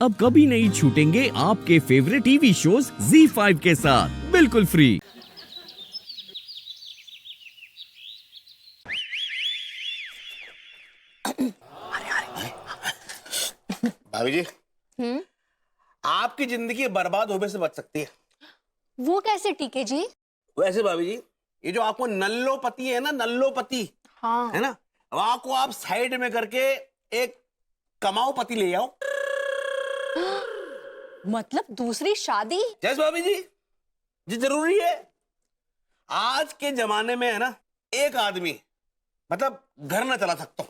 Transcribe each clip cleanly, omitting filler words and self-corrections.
अब कभी नहीं छूटेंगे आपके फेवरेट टीवी शोज ZEE5 के साथ बिल्कुल फ्री। भाभी जी, आपकी जिंदगी बर्बाद होने से बच सकती है। वो कैसे टीके जी? वैसे भाभी जी, ये जो आपको नल्लो पति है ना, नल्लो पति हाँ। है ना, वहां को आप साइड में करके एक कमाओ पति ले आओ। मतलब दूसरी शादी? जैस भाभी जी, जी जरूरी है। आज के जमाने में है ना, एक आदमी मतलब घर ना चला सकता,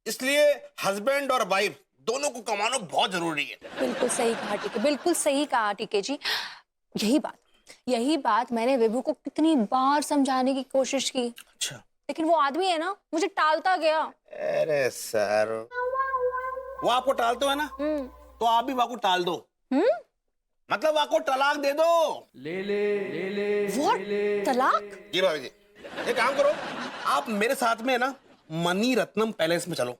इसलिए हस्बैंड और वाइफ दोनों को कमाना बहुत जरूरी है। बिल्कुल सही कहा टीके, बिल्कुल सही कहा टीके जी। यही बात मैंने विभू को कितनी बार समझाने की कोशिश की। अच्छा। लेकिन वो आदमी है ना, मुझे टालता गया। अरे सर, वो आपको टालते है ना, तो आप भी वहां को टाल दो। मतलब वहां को तलाक दे दो। ले तलाक? जी भाभी जी, एक काम करो, आप मेरे साथ में है ना मनी रत्नम पैलेस में चलो।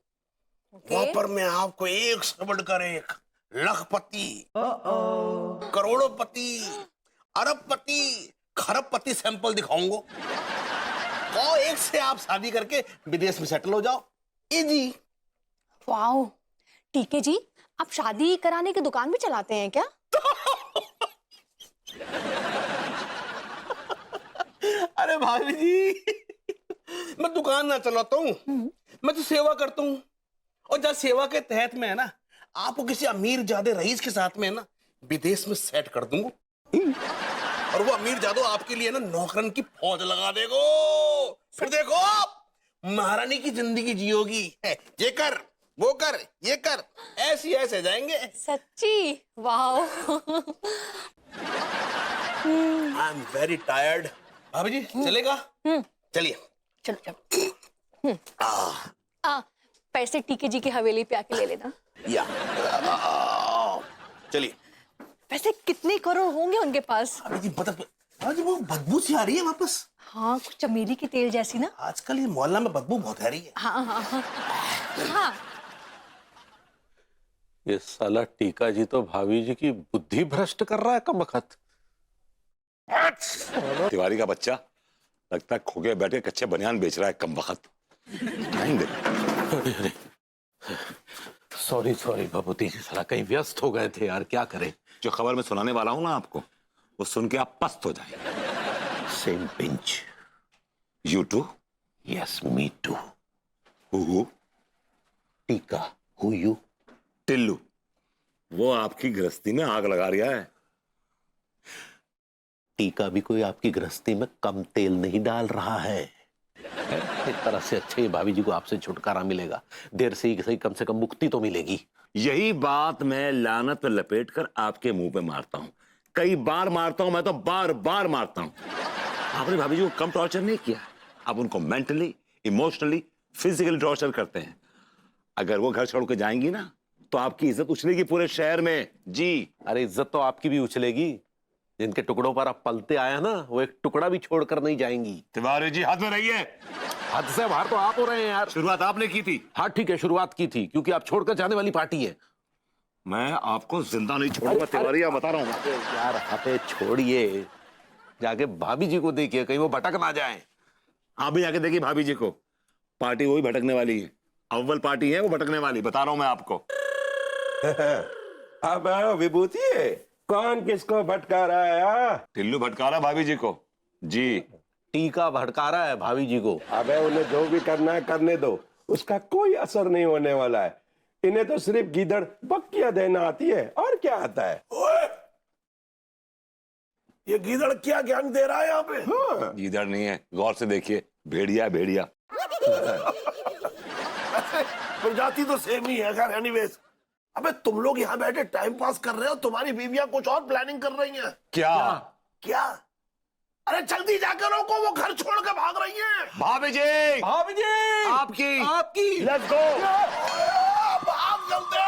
वहां पर मैं आपको एक से बढ़कर एक लखपति, करोड़ोंपति, अरबपति, खरबपति सैंपल दिखाऊंगा। और एक से आप शादी करके विदेश में सेटल हो जाओ। इजी। वाओ टीके जी, आप शादी कराने की दुकान भी चलाते हैं क्या? अरे भाभी जी, मैं दुकान ना चलाता हूँ, मैं तो सेवा करता हूँ। और जब सेवा के तहत में है ना, आपको किसी अमीर जादे रईस के साथ में है ना विदेश में सेट कर दूंगा। और वो अमीर जादो आपके लिए ना नौकरन की फौज लगा देगो। फिर देखो महारानी की जिंदगी जियोगी। ये कर, वो कर, ये कर, ऐसी ऐसे जाएंगे। सच्ची? Wow. I am very tired. भाभी जी चलेगा? चलिए। चलो चलो। पैसे टीके जी की हवेली पे आके ले लेना। या चलिए। पैसे कितने करोड़ होंगे उनके पास? अभी जी आज वो बदबू सी आ रही है वापस। हाँ, कुछ चमेली के तेल जैसी ना। आजकल ये मोहल्ला में बदबू बहुत आ रही है। हाँ हाँ हाँ हाँ। ये साला टीका जी तो भाभी जी की बुद्धि भ्रष्ट कर रहा है कमबख्त। तिवारी का बच्चा लगता है खोके बैठे कच्चे बनियान बेच रहा है कमबख्त। अरे सॉरी बाबूजी, साला कहीं व्यस्त हो गए थे यार, क्या करें। जो खबर मैं सुनाने वाला हूं ना आपको, वो सुन के आप पस्त हो जाएंगे। Same pinch. You too? Yes me too. Who? टीका हु यू? टिल्लू, वो आपकी गृहस्थी में आग लगा रहा है। टीका भी कोई आपकी गृहस्थी में कम तेल नहीं डाल रहा है। एक तरह से अच्छे ही भाभी जी को आपसे छुटकारा मिलेगा। देर से ही सही, कम से कम मुक्ति तो मिलेगी। यही बात मैं लानत पे लपेट कर आपके मुंह पे मारता हूं। कई बार मारता हूं, मैं तो बार बार मारता हूं। आपने भाभी जी को कम टॉर्चर नहीं किया, आप उनको मेंटली, इमोशनली, फिजिकली टॉर्चर करते हैं। अगर वो घर छोड़ के जाएंगी ना, तो आपकी इज्जत उछलेगी पूरे शहर में। जी। अरे इज्जत तो आपकी भी उछलेगी। जिनके टुकड़ों पर आप पलते आए ना, वो एक टुकड़ा भी छोड़कर नहीं जाएंगी। तिवारी जी हद में रहिए। हद से बाहर तो आप हो रहे हैं यार। शुरुआत आपने की थी। हाँ ठीक है, शुरुआत की थी, क्योंकि आप छोड़कर जाने वाली पार्टी है। मैं आपको जिंदा नहीं छोड़ूंगा तिवारी, मैं बता रहा हूँ। यार हाथे छोड़िए, जाके भाभी जी को देखिए, कहीं वो भटक ना जाए। आप भी जाके देखिए भाभी जी को, पार्टी वही भटकने वाली है। अव्वल पार्टी है वो भटकने वाली, बता रहा हूं मैं आपको। अब विभूति कौन किसको भटका रहा है? टिल्लू भटका रहा भाभी जी को। जी। टीका भटका रहा है भाभी जी को। अबे उन्हें जो भी करना है करने दो, उसका कोई असर नहीं होने वाला है। इन्हें तो सिर्फ गीदड़ बक्कियां देना आती है, और क्या आता है। ओए! ये गीदड़ क्या ज्ञान दे रहा है यहाँ पे? हाँ। इधर नहीं है, गौर से देखिए। भेड़िया भेड़िया। प्रजाति तो सेम ही है। खैर एनीवेज, अबे तुम लोग यहाँ बैठे टाइम पास कर रहे हो, तुम्हारी बीवियां कुछ और प्लानिंग कर रही हैं। क्या? क्या? अरे जल्दी जाकर रोको, वो घर छोड़ के भाग रही हैं। भाभी जी! भाभी जी! आपकी लेट्स गो। भाग जल्दी।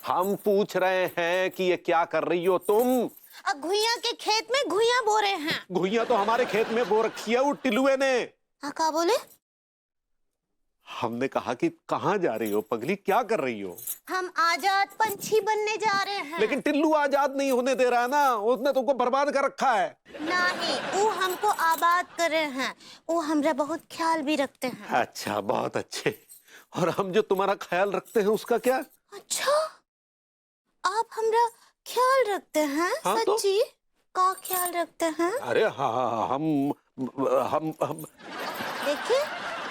हम पूछ रहे हैं कि ये क्या कर रही हो तुम? घुइयां के खेत में घुइयां बो रहे हैं। घुइयां तो हमारे खेत में बो रखी है वो टिल्लुए ने। हाँ, क्या बोले? हमने कहा कि कहाँ जा रही हो पगली, क्या कर रही हो? हम आजाद पंछी बनने जा रहे हैं। लेकिन टिल्लू आजाद नहीं होने दे रहा है ना, उसने तुमको बर्बाद कर रखा है। नहीं, वो हमको आबाद कर रहे हैं। वो हमरा बहुत ख्याल भी रखते हैं। अच्छा, बहुत अच्छे। और हम जो तुम्हारा ख्याल रखते हैं उसका क्या? अच्छा, आप हमरा ख्याल रखते हैं? हाँ, तो? सच्ची? का ख्याल रखते हैं? अरे हाँ, हम देखिए,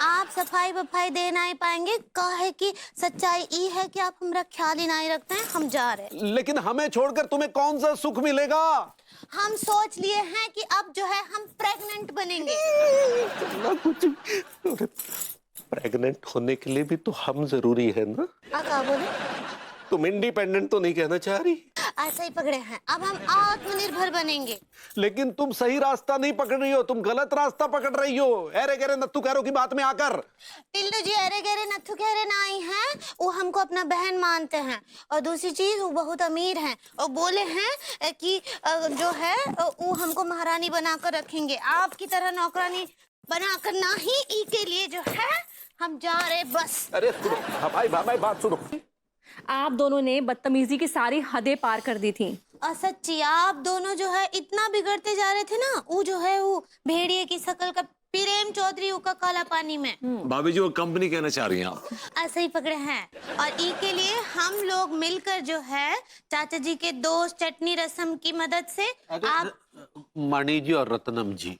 आप सफाई वफाई दे नहीं पाएंगे। काहे कि सच्चाई ई है कि आप हमरा ख्याल ही नहीं रखते हैं। हम जा रहे हैं। लेकिन हमें छोड़कर तुम्हें कौन सा सुख मिलेगा? हम सोच लिए हैं कि अब जो है हम प्रेग्नेंट बनेंगे। ना कुछ प्रेग्नेंट होने के लिए भी तो हम जरूरी है ना? क्या बोले? तुम इंडिपेंडेंट तो नहीं कहना चाह रही? ऐसा ही पकड़े हैं। अब हम आत्मनिर्भर बनेंगे। लेकिन तुम सही रास्ता नहीं पकड़ रही हो, तुम गलत रास्ता पकड़ रही हो। अरे गहरे नत्थु करो की बात में आकर। टिल्लू जी अरे गहरे नत्थु गहरे नहीं हैं। वो हमको अपना बहन मानते हैं। और दूसरी चीज, वो बहुत अमीर हैं और बोले हैं कि जो है वो हमको महारानी बनाकर रखेंगे। आपकी तरह नौकरानी बनाकर नहीं। ई के लिए जो है हम जा रहे बस। अरे सुनो भाई बात सुनो। आप दोनों ने बदतमीजी की सारी हदें पार कर दी थी। और सच्ची आप दोनों जो है इतना बिगड़ते जा रहे थे ना। वो जो है वो भेड़िए की शकल का प्रेम चौधरी का काला पानी में। भाभी जी वो कंपनी कहना चाह रही हैं आप? ऐसे ही पकड़े हैं। और ई के लिए हम लोग मिलकर जो है चाचा जी के दोस्त चटनी रसम की मदद से आप मणि जी और रत्नम जी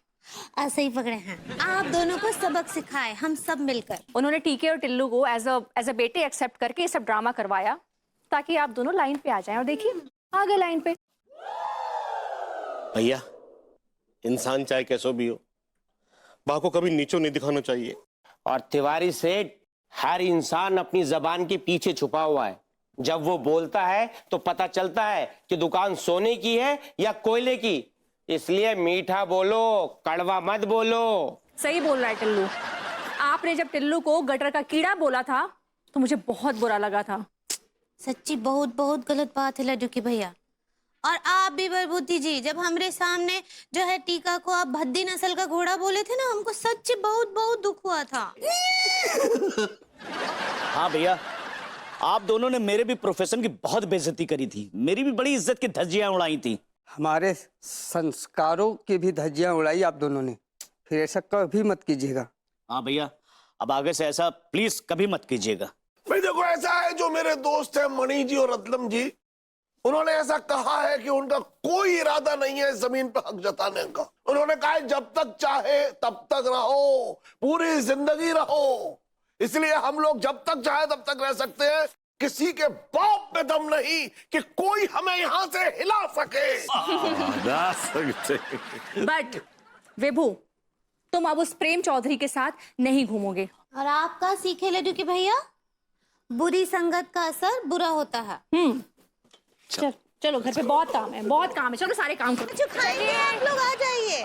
ऐसे ही पकड़े हैं। आप दोनों को सबक सिखाए हम सब मिलकर। उन्होंने टीके और टिल्लू को एज अ बेटे एक्सेप्ट करके ये सब ड्रामा करवाया ताकि आप दोनों लाइन पे आ जाएं। और देखिए आ गए लाइन पे। भैया, इंसान चाहे कैसो भी हो, माँ को कभी नीचो नहीं दिखाना चाहिए। और तिवारी सेठ, हर इंसान अपनी जबान के पीछे छुपा हुआ है। जब वो बोलता है तो पता चलता है कि दुकान सोने की है या कोयले की। इसलिए मीठा बोलो, कड़वा मत बोलो। सही बोल रहा है टिल्लू। आपने जब टिल्लू को गटर का कीड़ा बोला था तो मुझे बहुत बुरा लगा था। सच्ची बहुत बहुत गलत बात है लड्डू की भैया। और आप भी बलबूती जी, जब हमरे सामने जो है टीका को आप भद्दी नस्ल का घोड़ा बोले थे ना, हमको सच्ची बहुत बहुत दुख हुआ था। हाँ भैया, आप दोनों ने मेरे भी प्रोफेशन की बहुत बेइज्जती करी थी। मेरी भी बड़ी इज्जत की धज्जियां उड़ाई थी। हमारे संस्कारों की भी धज्जियां उड़ाई आप दोनों ने। फिर ऐसा कभी मत कीजिएगा। हाँ भैया, अब आगे से ऐसा प्लीज कभी मत कीजिएगा। भाई देखो, ऐसा है जो मेरे दोस्त हैं मणि जी और रत्नम जी, उन्होंने ऐसा कहा है कि उनका कोई इरादा नहीं है जमीन पर हक जताने का। उन्होंने कहा है जब तक चाहे तब तक रहो, पूरी जिंदगी रहो। इसलिए हम लोग जब तक चाहे तब तक रह सकते हैं। किसी के बाप में दम नहीं कि कोई हमें यहां से हिला सके। बट विभू, तुम अब उस प्रेम चौधरी के साथ नहीं घूमोगे। और आप का सीखे लड्डू की भैया, बुरी संगत का असर बुरा होता है। चलो घर पे बहुत काम है, चलो सारे काम करो। जो खाएंगे आप लोग आ जाइए।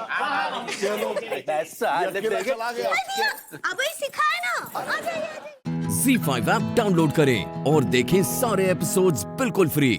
अब ही सिखाए ना, आ जाइए। Z5 ऐप डाउनलोड करें और देखें सारे एपिसोड्स बिल्कुल फ्री।